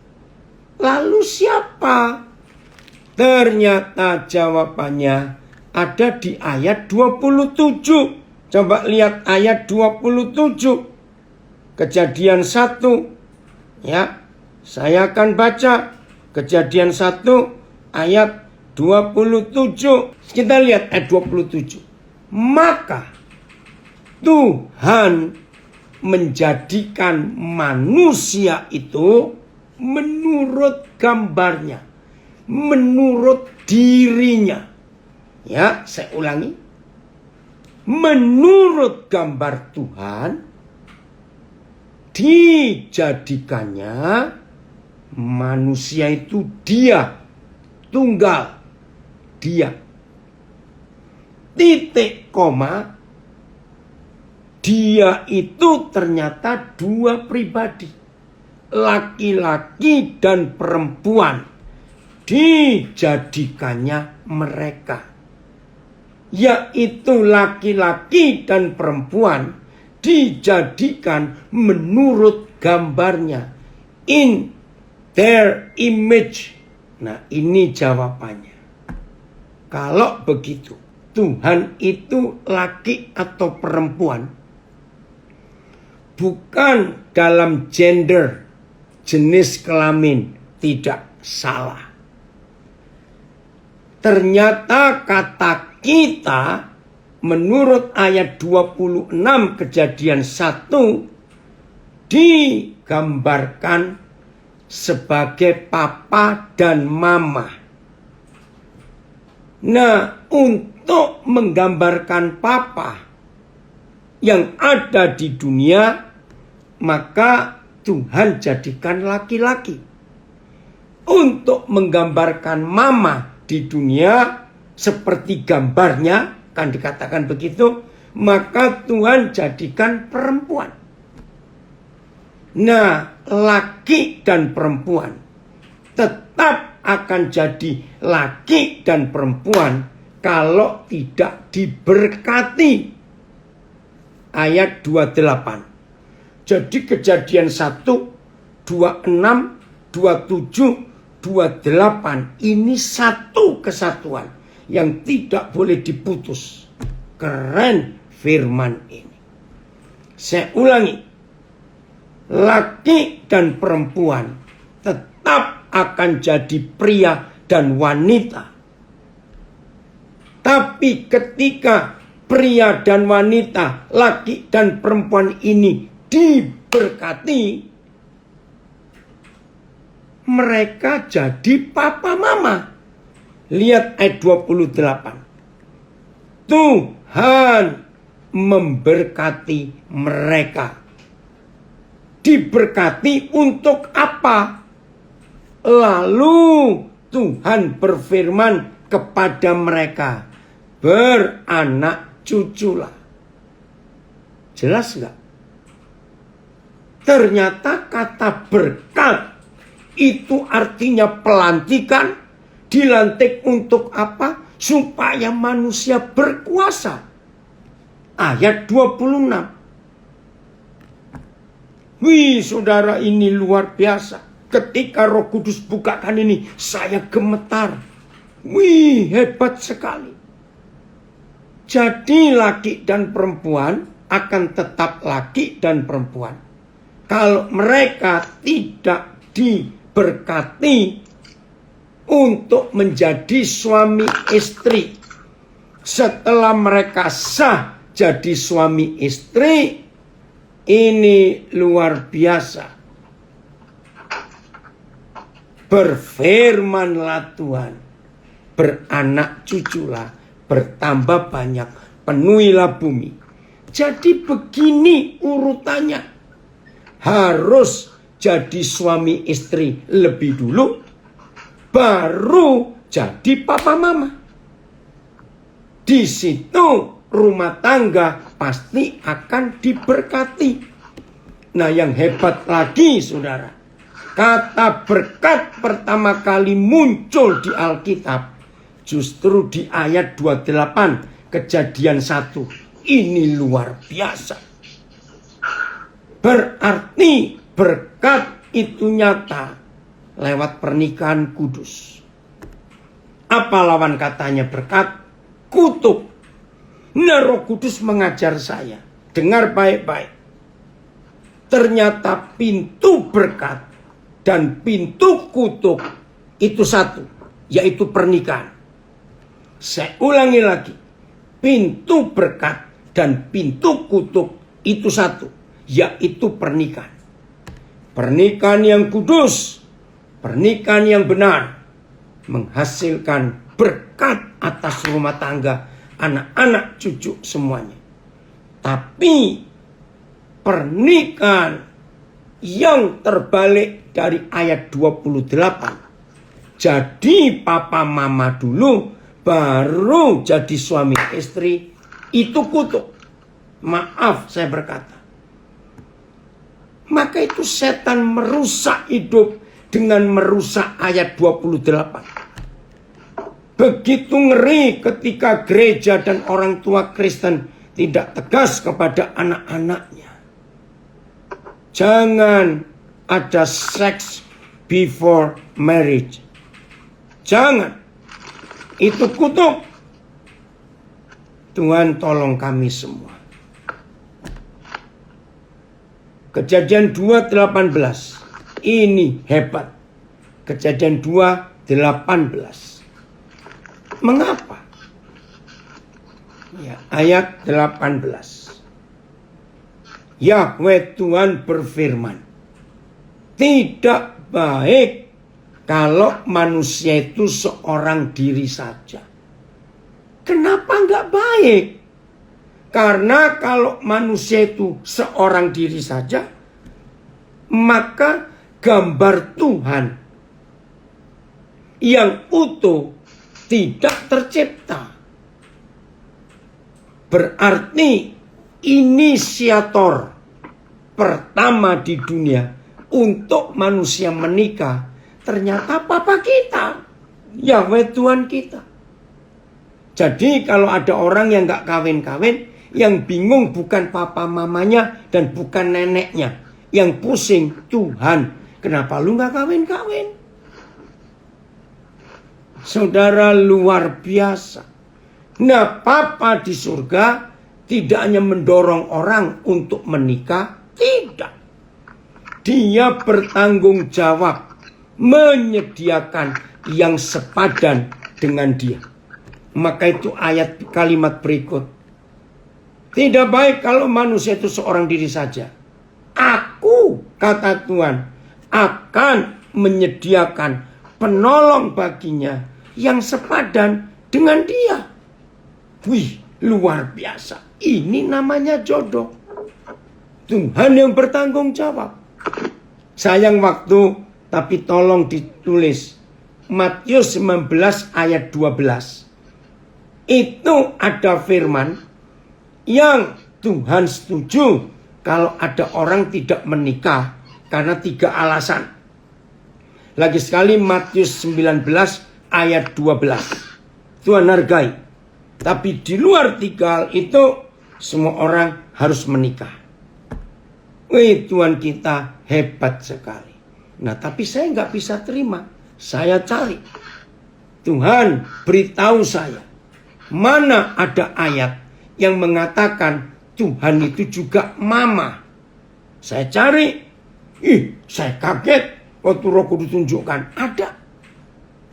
Lalu siapa? Ternyata jawabannya ada di ayat 27. Coba lihat ayat 27. Kejadian 1. Ya, saya akan baca Kejadian 1 ayat 27. Kita lihat ayat 27. Maka Tuhan menjadikan manusia itu menurut gambarnya, menurut dirinya. Ya, saya ulangi. Menurut gambar Tuhan, dijadikannya manusia itu dia, tunggal, dia. Titik koma, dia itu ternyata dua pribadi. Laki-laki dan perempuan, dijadikannya mereka, yaitu laki-laki dan perempuan dijadikan menurut gambarnya, in their image. Nah, ini jawabannya. Kalau begitu, Tuhan itu laki atau perempuan bukan dalam gender, jenis kelamin, tidak salah. Ternyata kata kita menurut ayat 26 Kejadian 1 digambarkan sebagai papa dan mama. Nah, untuk menggambarkan papa yang ada di dunia, maka Tuhan jadikan laki-laki. Untuk menggambarkan mama di dunia seperti gambarnya, kan dikatakan begitu, maka Tuhan jadikan perempuan. Nah, laki dan perempuan tetap akan jadi laki dan perempuan kalau tidak diberkati. Ayat 28. Jadi Kejadian 1, 26, 27, 28 ini satu kesatuan yang tidak boleh diputus. Keren firman ini. Saya ulangi. Laki dan perempuan tetap akan jadi pria dan wanita. Tapi ketika pria dan wanita, laki dan perempuan ini diberkati, mereka jadi papa mama. Lihat ayat 28. Tuhan memberkati mereka. Diberkati untuk apa? Lalu Tuhan berfirman kepada mereka, beranak cuculah. Jelas nggak? Ternyata kata berkat itu artinya pelantikan. Dilantik untuk apa? Supaya manusia berkuasa. Ayat 26. Wih, saudara, ini luar biasa. Ketika Roh Kudus bukakan ini, saya gemetar. Wih, hebat sekali. Jadi laki dan perempuan akan tetap laki dan perempuan. Kalau mereka tidak diberkati untuk menjadi suami istri, setelah mereka sah jadi suami istri, ini luar biasa. Berfirmanlah Tuhan, beranak cuculah, bertambah banyak, penuhilah bumi. Jadi begini urutannya. Harus jadi suami istri lebih dulu, baru jadi papa mama. Di situ rumah tangga pasti akan diberkati. Nah, yang hebat lagi, saudara, kata berkat pertama kali muncul di Alkitab justru di ayat 28 Kejadian 1. Ini luar biasa. Berarti berkat itu nyata lewat pernikahan kudus. Apa lawan katanya berkat? Kutuk. Nah, Roh Kudus mengajar saya. Dengar baik-baik. Ternyata pintu berkat dan pintu kutuk itu satu, yaitu pernikahan. Saya ulangi lagi. Pintu berkat dan pintu kutuk itu satu, yaitu pernikahan. Pernikahan yang kudus, pernikahan yang benar, menghasilkan berkat atas rumah tangga, anak-anak, cucu, semuanya. Tapi pernikahan yang terbalik dari ayat 28. Jadi papa mama dulu, baru jadi suami istri, itu kutuk. Maaf saya berkata. Maka itu setan merusak hidup dengan merusak ayat 28. Begitu ngeri ketika gereja dan orang tua Kristen tidak tegas kepada anak-anaknya. Jangan ada seks before marriage. Jangan. Itu kutuk. Tuhan tolong kami semua. Kejadian 2:18. Ini hebat. Kejadian 2:18. Mengapa? Ya, ayat 18. Yahweh Tuhan berfirman, tidak baik kalau manusia itu seorang diri saja. Kenapa enggak baik? Karena kalau manusia itu seorang diri saja, maka gambar Tuhan yang utuh tidak tercipta. Berarti inisiator pertama di dunia untuk manusia menikah ternyata papa kita, Yahweh Tuhan kita. Jadi kalau ada orang yang gak kawin-kawin, yang bingung bukan papa mamanya dan bukan neneknya, yang pusing Tuhan, kenapa lu gak kawin-kawin? Saudara, luar biasa. Nah, papa di surga tidak hanya mendorong orang untuk menikah, tidak. Dia bertanggung jawab menyediakan yang sepadan dengan dia. Maka itu ayat kalimat berikut. Tidak baik kalau manusia itu seorang diri saja. Aku, kata Tuhan, akan menyediakan penolong baginya yang sepadan dengan dia. Wih, luar biasa. Ini namanya jodoh. Tuhan yang bertanggung jawab. Sayang waktu, tapi tolong ditulis. Matius 19 ayat 12. Itu ada firman yang Tuhan setuju kalau ada orang tidak menikah karena 3 alasan. Lagi sekali Matius 19 ayat 12. Tuhan hargai. Tapi di luar 3 hal itu semua orang harus menikah. Wih, Tuhan kita hebat sekali. Nah, tapi saya nggak bisa terima. Saya cari. Tuhan beritahu saya. Mana ada ayat yang mengatakan Tuhan itu juga mama. Saya cari. Saya kaget. Waktu Roh Kudus tunjukkan, ada.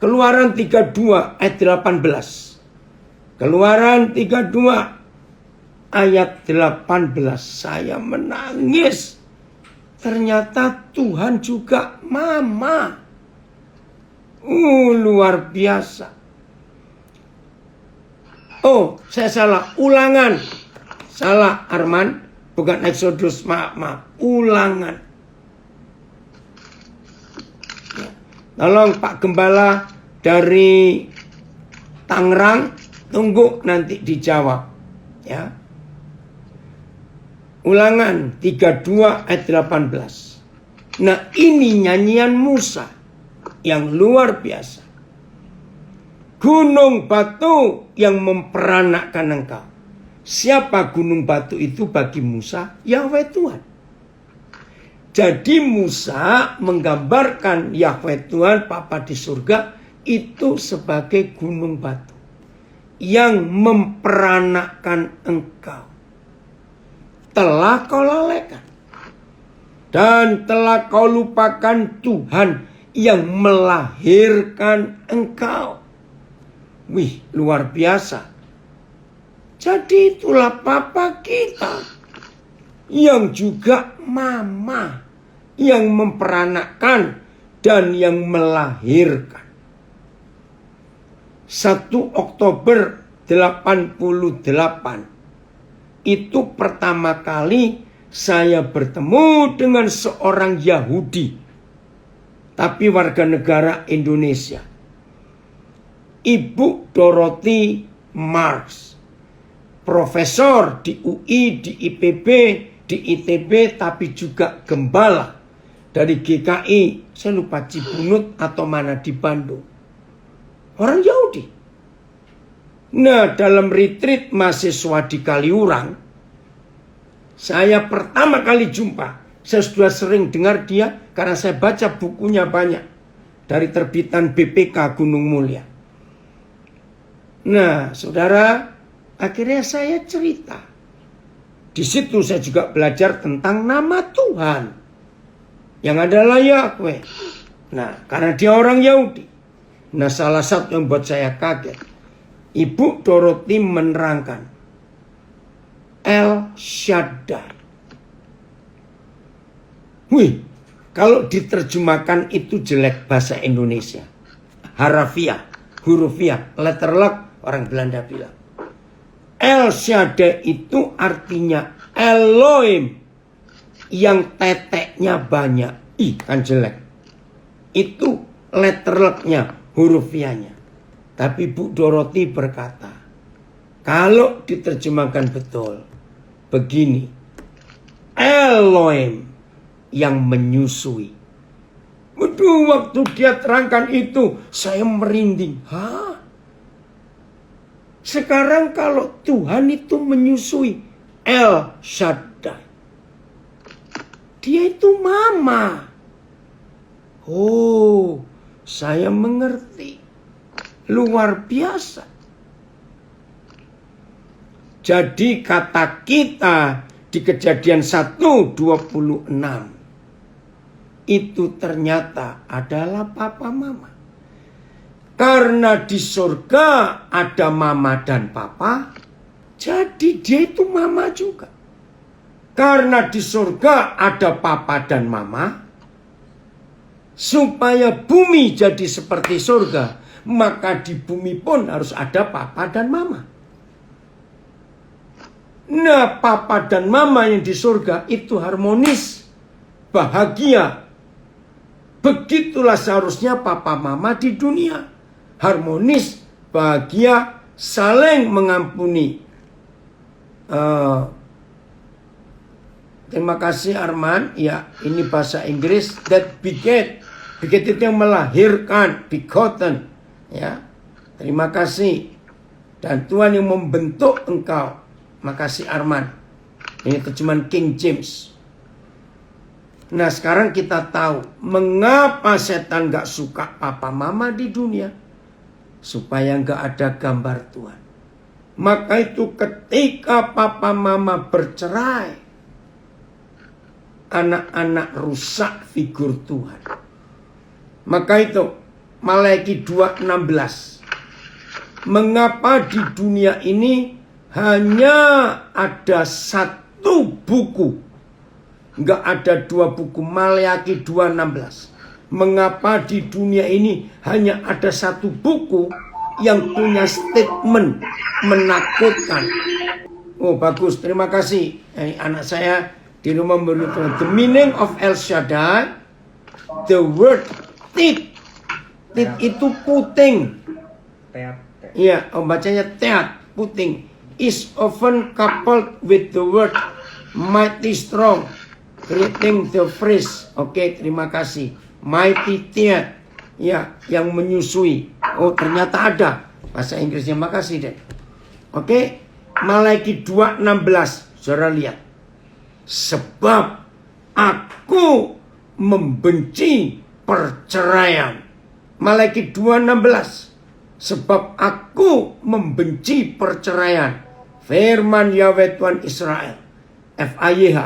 Keluaran 32 ayat 18. Keluaran 32 ayat 18. Saya menangis. Ternyata Tuhan juga mama. Luar biasa. Oh, saya salah. Ulangan. Salah, Arman. Bukan Exodus, maaf. Ulangan. Ya. Tolong Pak Gembala dari Tangerang, tunggu nanti dijawab. Ya. Ulangan 32 ayat 18. Nah, ini nyanyian Musa yang luar biasa. Gunung batu yang memperanakkan engkau. Siapa gunung batu itu bagi Musa? Yahweh Tuhan. Jadi Musa menggambarkan Yahweh Tuhan, Bapa di surga, itu sebagai gunung batu yang memperanakkan engkau. Telah kau lalaikan dan telah kau lupakan Tuhan yang melahirkan engkau. Wih, luar biasa. Jadi itulah papa kita yang juga mama yang memperanakkan dan yang melahirkan. 1 Oktober 88 itu pertama kali saya bertemu dengan seorang Yahudi, tapi warga negara Indonesia. Ibu Dorothy Marx, profesor di UI, di IPB, di ITB, tapi juga gembala dari GKI, saya lupa Cibunut atau mana di Bandung. Orang Yahudi. Nah, dalam retreat mahasiswa di Kaliurang, saya pertama kali jumpa. Saya sudah sering dengar dia karena saya baca bukunya banyak dari terbitan BPK Gunung Mulia. Nah, saudara, akhirnya saya cerita. Di situ saya juga belajar tentang nama Tuhan yang adalah Yahweh. Nah, karena dia orang Yahudi. Nah, salah satu yang buat saya kaget, Ibu Dorothy menerangkan El Shaddai. Wih, kalau diterjemahkan itu jelek bahasa Indonesia. Harafiah, hurufiah, letter luck, orang Belanda bilang. El Shaddai itu artinya Elohim yang teteknya banyak. Ih, kan jelek. Itu letter lucknya, hurufiahnya. Tapi Bu Dorothy berkata, kalau diterjemahkan betul, begini, Elohim yang menyusui. Waduh, waktu dia terangkan itu, saya merinding. Hah? Sekarang kalau Tuhan itu menyusui, El Shaddai, dia itu mama. Oh, saya mengerti. Luar biasa. Jadi kata kita di Kejadian 1:26 itu ternyata adalah papa mama. Karena di surga ada mama dan papa, jadi dia itu mama juga. Karena di surga ada papa dan mama, supaya bumi jadi seperti surga, maka di bumi pun harus ada papa dan mama. Nah, papa dan mama yang di surga itu harmonis, bahagia. Begitulah seharusnya papa mama di dunia. Harmonis, bahagia, saling mengampuni. Terima kasih Arman. Ya, ini bahasa Inggris. That beget. Beget itu yang melahirkan, begotten. Ya, terima kasih. Dan Tuhan yang membentuk engkau. Makasih Arman. Ini terjemahan King James. Nah, sekarang kita tahu mengapa setan gak suka papa mama di dunia. Supaya gak ada gambar Tuhan. Maka itu ketika papa mama bercerai, anak-anak rusak figur Tuhan. Maka itu Malaki 2:16. Mengapa di dunia ini hanya ada satu buku, nggak ada dua buku? Malaki 2:16. mengapa di dunia ini hanya ada satu buku yang punya statement menakutkan. Oh bagus, terima kasih. Anak saya di rumah berbicara. The meaning of El Shaddai, the word tit. Tit itu puting. Iya, bacanya teat, puting. Is often coupled with the word mighty strong, creating the phrase. Oke, terima kasih. Mighty teat, ya, yang menyusui. Oh, ternyata ada bahasa Inggrisnya. Makasih, Dek. Oke, Malaiki 2:16. Saudara lihat. Sebab aku membenci perceraian. Malaiki 2:16. Sebab aku membenci perceraian. Firman Yahweh Tuhan Israel. FAYH.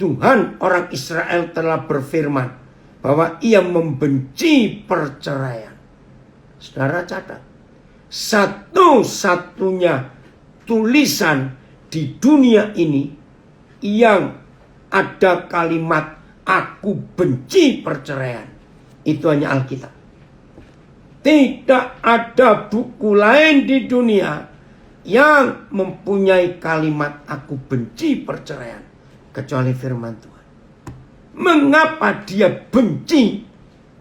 Tuhan orang Israel telah berfirman bahwa ia membenci perceraian. Saudara catat. Satu-satunya tulisan di dunia ini yang ada kalimat aku benci perceraian. Itu hanya Alkitab. Tidak ada buku lain di dunia yang mempunyai kalimat aku benci perceraian kecuali firman Tuhan. Mengapa dia benci?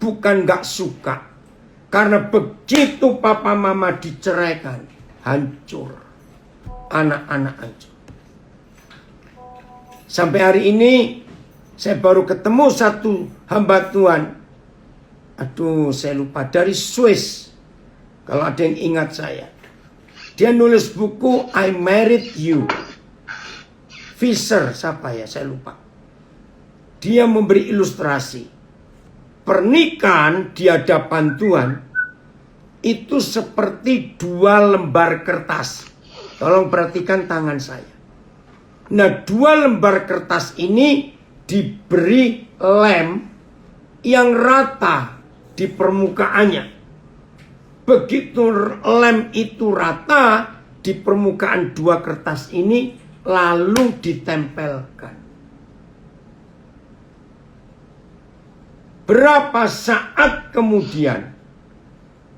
Bukan gak suka. Karena begitu papa mama diceraikan, hancur. Anak-anak hancur. Sampai hari ini saya baru ketemu satu hamba Tuhan. Aduh, saya lupa, dari Swiss. Kalau ada yang ingat saya. Dia nulis buku I Married You. Fisher, siapa ya? Saya lupa. Dia memberi ilustrasi. Pernikahan di hadapan Tuhan itu seperti 2 lembar kertas. Tolong perhatikan tangan saya. Nah, 2 lembar kertas ini diberi lem yang rata di permukaannya. Begitu lem itu rata di permukaan 2 kertas ini, lalu ditempelkan. Berapa saat kemudian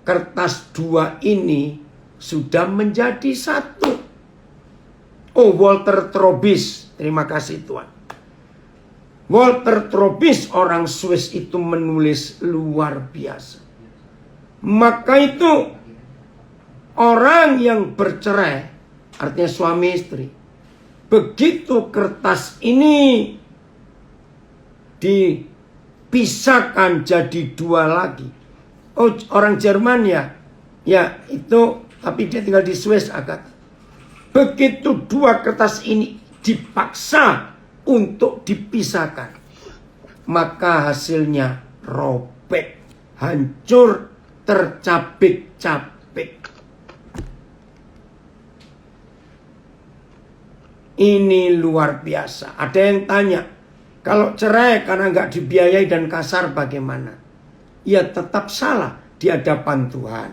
kertas 2 ini sudah menjadi satu. Oh, Walter Trobis, terima kasih Tuhan. Walter Trobis, orang Swiss itu menulis luar biasa. Maka itu orang yang bercerai, artinya suami istri, begitu kertas ini dipisahkan jadi 2 lagi. Oh, orang Jerman ya. Ya, itu, tapi dia tinggal di Swiss agak. Begitu 2 kertas ini dipaksa untuk dipisahkan, maka hasilnya robek, hancur, tercabik-cabik. Ini luar biasa. Ada yang tanya, kalau cerai karena nggak dibiayai dan kasar bagaimana? Ya tetap salah di hadapan Tuhan.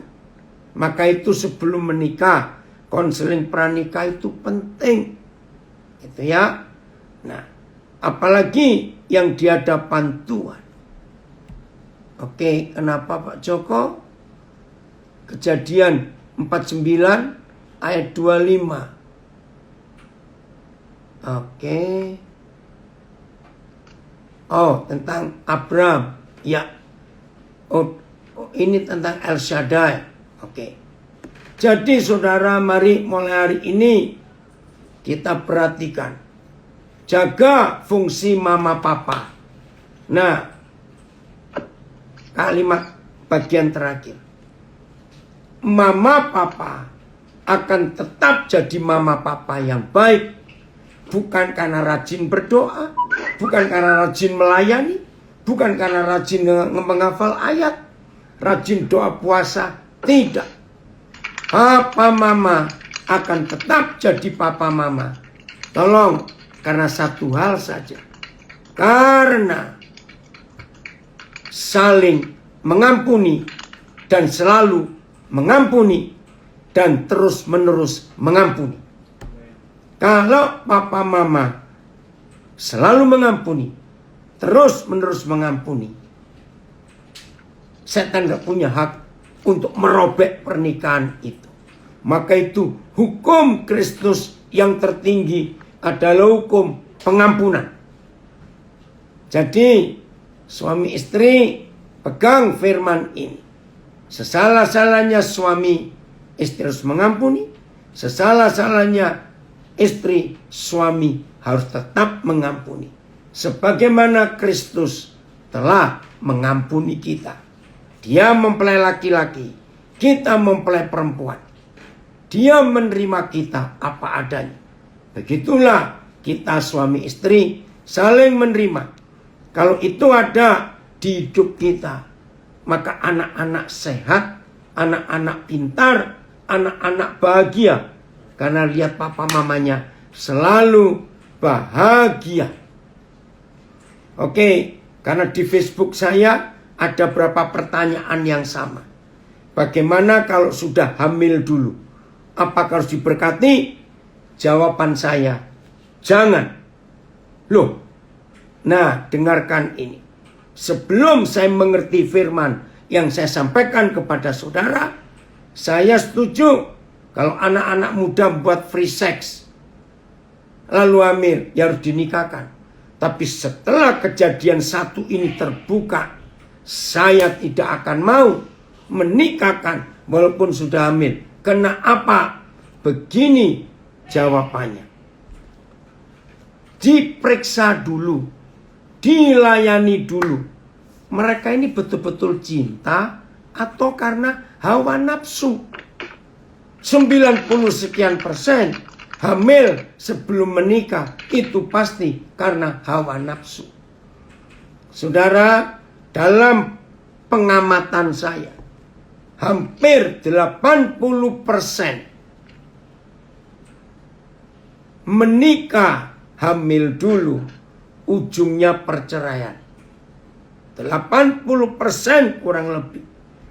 Maka itu sebelum menikah, konseling pranikah itu penting. Gitu ya. Nah, apalagi yang di hadapan Tuhan. Oke, kenapa Pak Joko? Kejadian 49 ayat 25. Oke. Oh, tentang Abraham. Ya. Oh, ini tentang El Shaddai. Oke. Jadi saudara, mari mulai hari ini kita perhatikan. Jaga fungsi mama papa. Nah, kalimat bagian terakhir. Mama papa akan tetap jadi mama papa yang baik. Bukan karena rajin berdoa. Bukan karena rajin melayani. Bukan karena rajin menghafal ayat. Rajin doa puasa. Tidak. Papa mama akan tetap jadi papa mama. Tolong, karena satu hal saja. Karena saling mengampuni dan selalu mengampuni dan terus menerus mengampuni. Kalau papa mama selalu mengampuni, terus menerus mengampuni, setan gak punya hak untuk merobek pernikahan itu. Maka itu hukum Kristus yang tertinggi adalah hukum pengampunan. Jadi suami istri pegang firman ini. Sesalah-salahnya suami, istri harus mengampuni. Sesalah-salahnya istri, suami harus tetap mengampuni. Sebagaimana Kristus telah mengampuni kita. Dia mempelai laki-laki, kita mempelai perempuan. Dia menerima kita apa adanya. Begitulah kita suami istri saling menerima. Kalau itu ada di hidup kita, maka anak-anak sehat, anak-anak pintar, anak-anak bahagia. Karena lihat papa mamanya selalu bahagia. Oke, karena di Facebook saya ada beberapa pertanyaan yang sama. Bagaimana kalau sudah hamil dulu? Apakah harus diberkati? Jawaban saya, jangan. Loh, nah dengarkan ini. Sebelum saya mengerti firman yang saya sampaikan kepada saudara, saya setuju kalau anak-anak muda buat free sex, lalu hamil, ya harus dinikahkan. Tapi setelah kejadian satu ini terbuka, saya tidak akan mau menikahkan walaupun sudah hamil. Kenapa? Begini jawabannya. Diperiksa dulu, dilayani dulu. Mereka ini betul-betul cinta atau karena hawa nafsu? 90 sekian persen hamil sebelum menikah itu pasti karena hawa nafsu. Saudara, dalam pengamatan saya, hampir 80% menikah hamil dulu ujungnya perceraian. 80% kurang lebih.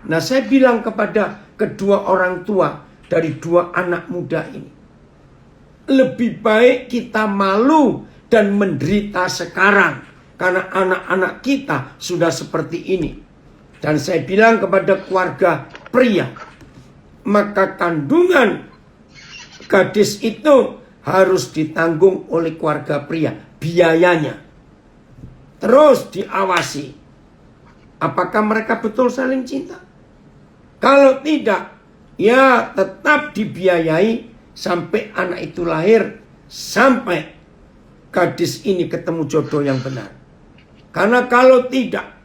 Nah, saya bilang kepada kedua orang tua dari dua anak muda ini, lebih baik kita malu dan menderita sekarang karena anak-anak kita sudah seperti ini. Dan saya bilang kepada keluarga pria, maka kandungan gadis itu harus ditanggung oleh keluarga pria, biayanya. Terus diawasi, apakah mereka betul saling cinta? Kalau tidak, ya tetap dibiayai sampai anak itu lahir, sampai gadis ini ketemu jodoh yang benar. Karena kalau tidak,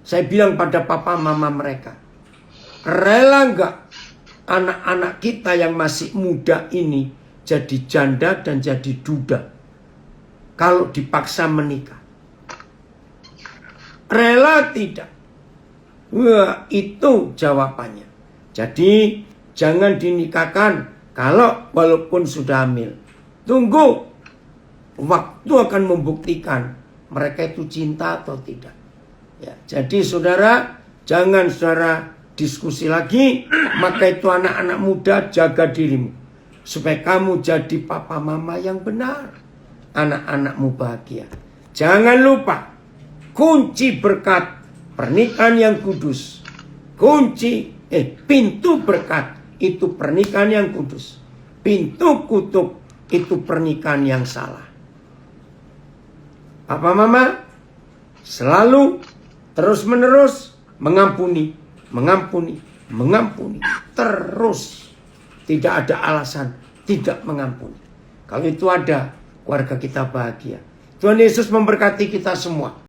saya bilang pada papa mama mereka, rela nggak anak-anak kita yang masih muda ini jadi janda dan jadi duda kalau dipaksa menikah? Rela tidak? Wah, itu jawabannya. Jadi jangan dinikahkan kalau walaupun sudah hamil. Tunggu, waktu akan membuktikan mereka itu cinta atau tidak. Ya, jadi saudara, jangan saudara diskusi lagi. Maka itu anak-anak muda, jaga dirimu supaya kamu jadi papa mama yang benar. Anak-anakmu bahagia. Jangan lupa, kunci berkat pernikahan yang kudus, pintu berkat itu pernikahan yang kudus. Pintu kutuk itu pernikahan yang salah. Papa mama selalu terus-menerus mengampuni terus. Tidak ada alasan tidak mengampuni. Kalau itu ada, keluarga kita bahagia. Tuhan Yesus memberkati kita semua.